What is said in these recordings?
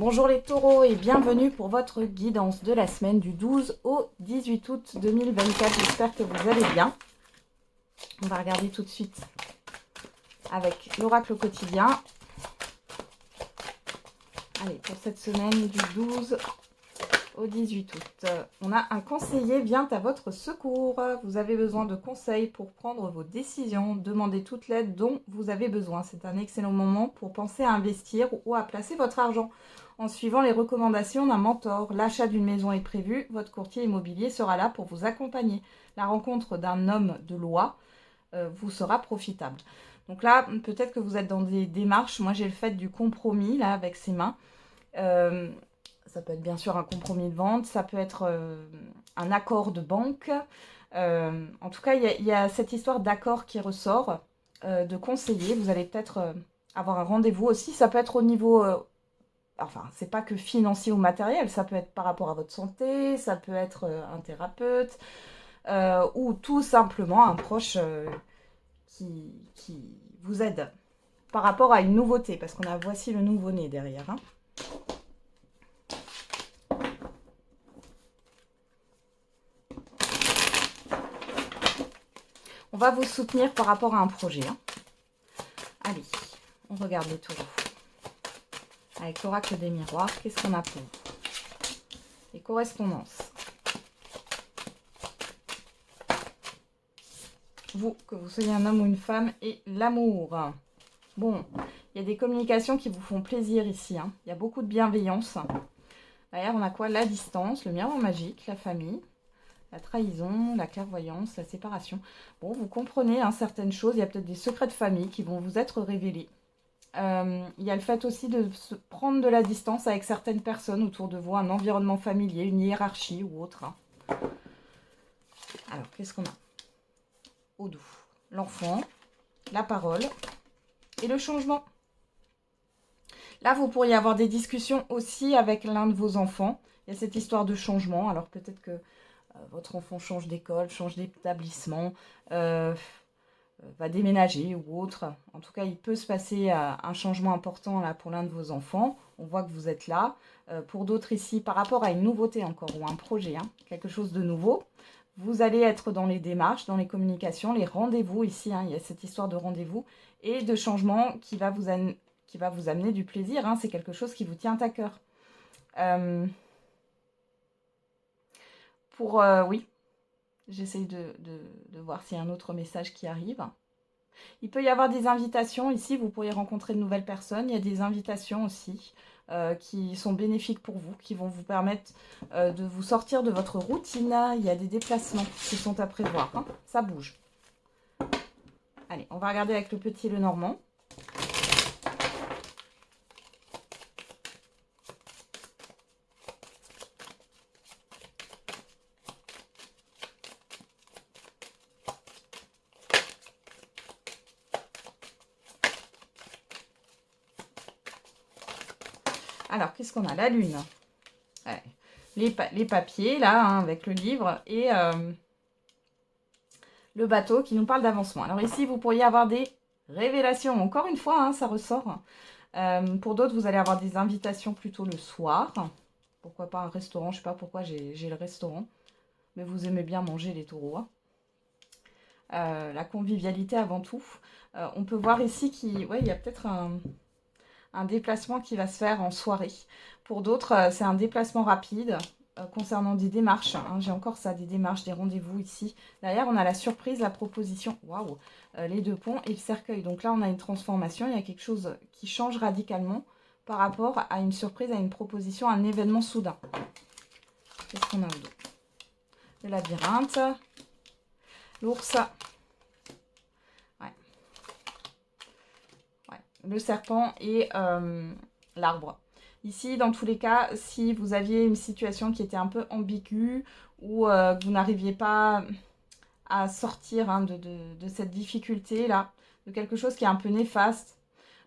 Bonjour les taureaux et bienvenue pour votre guidance de la semaine du 12 au 18 août 2024. J'espère que vous allez bien. On va regarder tout de suite avec l'oracle quotidien. Allez, pour cette semaine du 12 au 18 août, on a un conseiller vient à votre secours. Vous avez besoin de conseils pour prendre vos décisions. Demandez toute l'aide dont vous avez besoin. C'est un excellent moment pour penser à investir ou à placer votre argent en suivant les recommandations d'un mentor. L'achat d'une maison est prévu. Votre courtier immobilier sera là pour vous accompagner. La rencontre d'un homme de loi vous sera profitable. Donc là, peut-être que vous êtes dans des démarches. Moi, j'ai le fait du compromis là avec ses mains. Ça peut être bien sûr un compromis de vente, ça peut être un accord de banque. En tout cas, il y a cette histoire d'accord qui ressort, de conseiller. Vous allez peut-être avoir un rendez-vous aussi. Ça peut être au niveau, enfin, c'est pas que financier ou matériel, ça peut être par rapport à votre santé, ça peut être un thérapeute, ou tout simplement un proche qui vous aide par rapport à une nouveauté, parce qu'on a voici le nouveau-né derrière. Hein. On va vous soutenir par rapport à un projet. Hein. Allez, on regarde les taureaux. Avec l'oracle des miroirs, qu'est-ce qu'on a pour vous? Les correspondances. Vous, que vous soyez un homme ou une femme, et l'amour. Bon, il y a des communications qui vous font plaisir ici. Hein. Il y a beaucoup de bienveillance. Derrière, on a quoi? La distance, le miroir magique, la famille. La trahison, la clairvoyance, la séparation. Bon, vous comprenez hein, certaines choses. Il y a peut-être des secrets de famille qui vont vous être révélés. Il y a le fait aussi de se prendre de la distance avec certaines personnes autour de vous, un environnement familier, une hiérarchie ou autre. Hein. Alors, qu'est-ce qu'on a? Au doux. L'enfant, la parole et le changement. Là, vous pourriez avoir des discussions aussi avec l'un de vos enfants. Il y a cette histoire de changement. Alors, peut-être que votre enfant change d'école, change d'établissement, va déménager ou autre. En tout cas, il peut se passer un changement important là pour l'un de vos enfants. On voit que vous êtes là. Pour d'autres ici, par rapport à une nouveauté encore ou un projet, hein, quelque chose de nouveau, vous allez être dans les démarches, dans les communications, les rendez-vous ici. Hein, il y a cette histoire de rendez-vous et de changement qui va vous amener du plaisir. Hein, c'est quelque chose qui vous tient à cœur. Oui, j'essaye de voir s'il y a un autre message qui arrive. Il peut y avoir des invitations ici, vous pourriez rencontrer de nouvelles personnes. Il y a des invitations aussi qui sont bénéfiques pour vous, qui vont vous permettre de vous sortir de votre routine. Il y a des déplacements qui sont à prévoir. Hein. Ça bouge. Allez, on va regarder avec le petit le normand. Alors, qu'est-ce qu'on a? La lune. Ouais. Les papiers, là, hein, avec le livre. Et le bateau qui nous parle d'avancement. Alors ici, vous pourriez avoir des révélations. Encore une fois, hein, ça ressort. Pour d'autres, vous allez avoir des invitations plutôt le soir. Pourquoi pas un restaurant? Je ne sais pas pourquoi j'ai le restaurant. Mais vous aimez bien manger les taureaux. Hein. La convivialité avant tout. On peut voir ici qu'il y a peut-être un déplacement qui va se faire en soirée. Pour d'autres, c'est un déplacement rapide concernant des démarches. Hein. J'ai encore ça, des démarches, des rendez-vous ici. Derrière, on a la surprise, la proposition. Waouh, les deux ponts et le cercueil. Donc là, on a une transformation. Il y a quelque chose qui change radicalement par rapport à une surprise, à une proposition, à un événement soudain. Qu'est-ce qu'on a au dos? Le labyrinthe. L'ours. Le serpent et l'arbre. Ici, dans tous les cas, si vous aviez une situation qui était un peu ambiguë ou que vous n'arriviez pas à sortir hein, de cette difficulté-là, de quelque chose qui est un peu néfaste,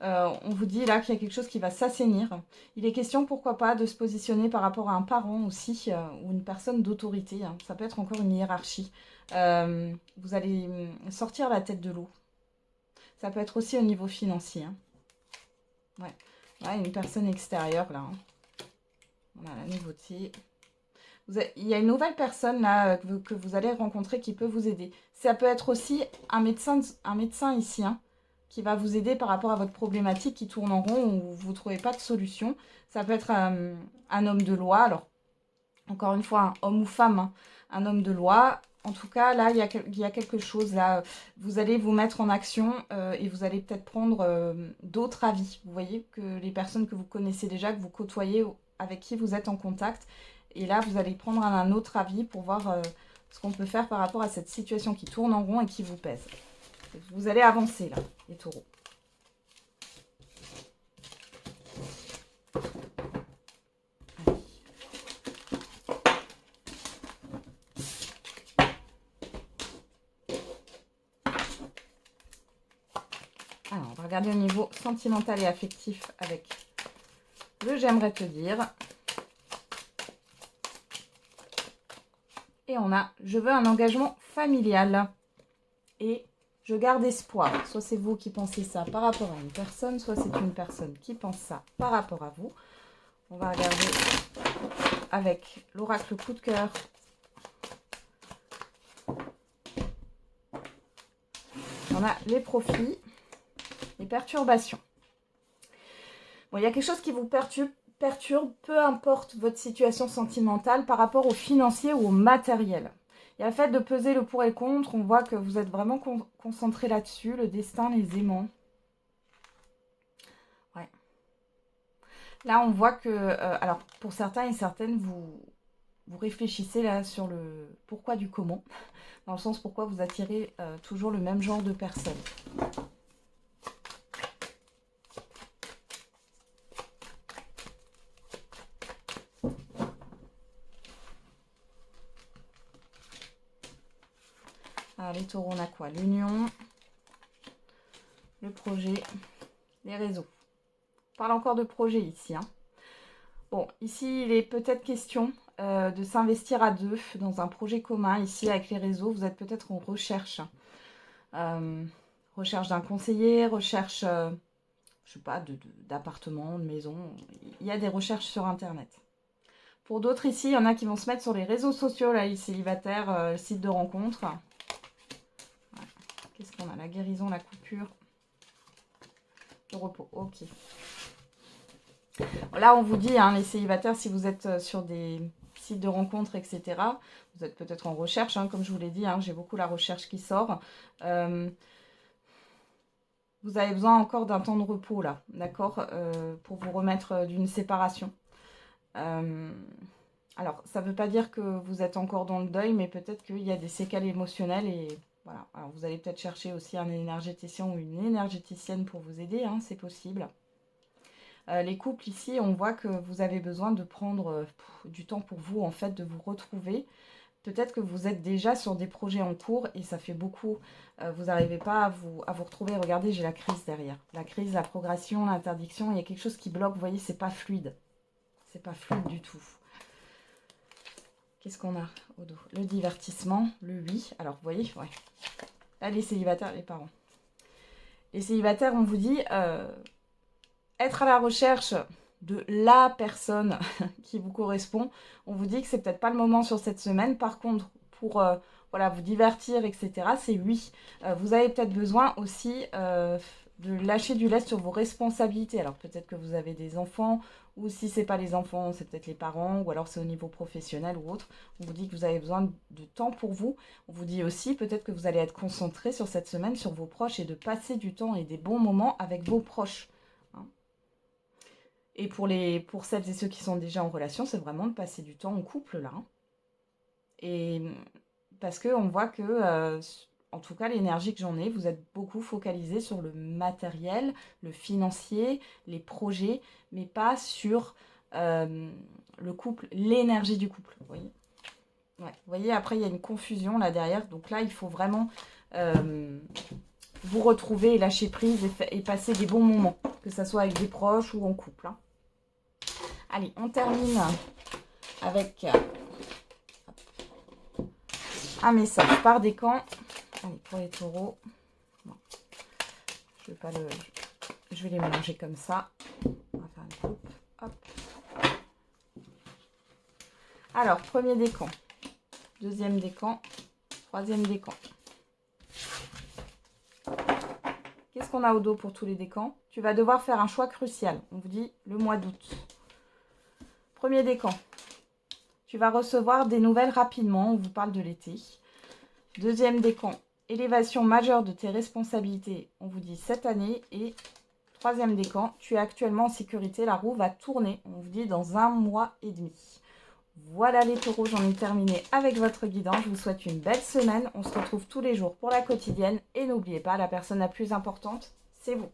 on vous dit là qu'il y a quelque chose qui va s'assainir. Il est question, pourquoi pas, de se positionner par rapport à un parent aussi ou une personne d'autorité. Hein. Ça peut être encore une hiérarchie. Vous allez sortir la tête de l'eau. Ça peut être aussi au niveau financier. Hein. Ouais, une personne extérieure là. Hein. On a la nouveauté. Il y a une nouvelle personne là que vous allez rencontrer qui peut vous aider. Ça peut être aussi un médecin ici hein, qui va vous aider par rapport à votre problématique qui tourne en rond ou vous ne trouvez pas de solution. Ça peut être un homme de loi. Alors, encore une fois, un homme ou femme, hein, un homme de loi. En tout cas, là, il y a quelque chose. Là, vous allez vous mettre en action et vous allez peut-être prendre d'autres avis. Vous voyez que les personnes que vous connaissez déjà, que vous côtoyez, avec qui vous êtes en contact. Et là, vous allez prendre un autre avis pour voir ce qu'on peut faire par rapport à cette situation qui tourne en rond et qui vous pèse. Vous allez avancer là, les taureaux. Alors, on va regarder au niveau sentimental et affectif avec le j'aimerais te dire. Et on a je veux un engagement familial. Et je garde espoir. Soit c'est vous qui pensez ça par rapport à une personne, soit c'est une personne qui pense ça par rapport à vous. On va regarder avec l'oracle coup de cœur. On a les profits, les perturbations. Bon, il y a quelque chose qui vous perturbe, peu importe votre situation sentimentale par rapport au financier ou au matériel. Il y a le fait de peser le pour et le contre. On voit que vous êtes vraiment concentré là-dessus. Le destin, les aimants. Ouais. Là, on voit que... alors, pour certains et certaines, vous réfléchissez là sur le pourquoi du comment. Dans le sens pourquoi vous attirez toujours le même genre de personnes. Alors, les taureaux, on a quoi? L'union, le projet, les réseaux. On parle encore de projet ici. Hein. Bon, ici, il est peut-être question de s'investir à deux dans un projet commun. Ici, avec les réseaux, vous êtes peut-être en recherche. Recherche d'un conseiller, recherche, je sais pas, d'appartement, de maison. Il y a des recherches sur Internet. Pour d'autres ici, il y en a qui vont se mettre sur les réseaux sociaux, là, les célibataires, le site de rencontre. Ouais. Qu'est-ce qu'on a? La guérison, la coupure, le repos. Ok. Là, on vous dit, hein, les célibataires, si vous êtes sur des sites de rencontres, etc., vous êtes peut-être en recherche, hein, comme je vous l'ai dit, hein, j'ai beaucoup la recherche qui sort. Vous avez besoin encore d'un temps de repos, là, d'accord, pour vous remettre d'une séparation. Alors, ça ne veut pas dire que vous êtes encore dans le deuil, mais peut-être qu'il y a des séquelles émotionnelles et voilà. Alors, vous allez peut-être chercher aussi un énergéticien ou une énergéticienne pour vous aider, hein, c'est possible. Les couples ici, on voit que vous avez besoin de prendre du temps pour vous, en fait, de vous retrouver. Peut-être que vous êtes déjà sur des projets en cours et ça fait beaucoup. Vous n'arrivez pas à vous retrouver. Regardez, j'ai la crise derrière. La crise, la progression, l'interdiction. Il y a quelque chose qui bloque. Vous voyez, c'est pas fluide. C'est pas fluide du tout. Qu'est-ce qu'on a au dos? Le divertissement, le oui. Alors, vous voyez, ouais. Là, les célibataires, les parents. Les célibataires, on vous dit... être à la recherche de la personne qui vous correspond, on vous dit que c'est peut-être pas le moment sur cette semaine. Par contre, pour voilà, vous divertir, etc., c'est oui. Vous avez peut-être besoin aussi de lâcher du lest sur vos responsabilités. Alors peut-être que vous avez des enfants, ou si c'est pas les enfants, c'est peut-être les parents, ou alors c'est au niveau professionnel ou autre. On vous dit que vous avez besoin de temps pour vous. On vous dit aussi peut-être que vous allez être concentré sur cette semaine sur vos proches et de passer du temps et des bons moments avec vos proches. Et pour celles et ceux qui sont déjà en relation, c'est vraiment de passer du temps en couple, là. Hein. Et parce qu'on voit que, en tout cas, l'énergie que j'en ai, vous êtes beaucoup focalisé sur le matériel, le financier, les projets, mais pas sur le couple, l'énergie du couple. Vous voyez, ouais, vous voyez, après, il y a une confusion là derrière. Donc là, il faut vraiment vous retrouver et lâcher prise et passer des bons moments, que ce soit avec des proches ou en couple. Hein. Allez, on termine avec un message par décan. Allez, pour les taureaux. Bon. Je vais les mélanger comme ça. On va faire une coupe. Hop. Alors, premier décan, deuxième décan, troisième décan. Qu'est-ce qu'on a au dos pour tous les décans? Tu vas devoir faire un choix crucial. On vous dit le mois d'août. Premier décan. Tu vas recevoir des nouvelles rapidement. On vous parle de l'été. Deuxième décan. Élévation majeure de tes responsabilités. On vous dit cette année. Et troisième décan. Tu es actuellement en sécurité. La roue va tourner. On vous dit dans 1 mois et demi. Voilà les taureaux, j'en ai terminé avec votre guidance. Je vous souhaite une belle semaine. On se retrouve tous les jours pour la quotidienne. Et n'oubliez pas, la personne la plus importante, c'est vous.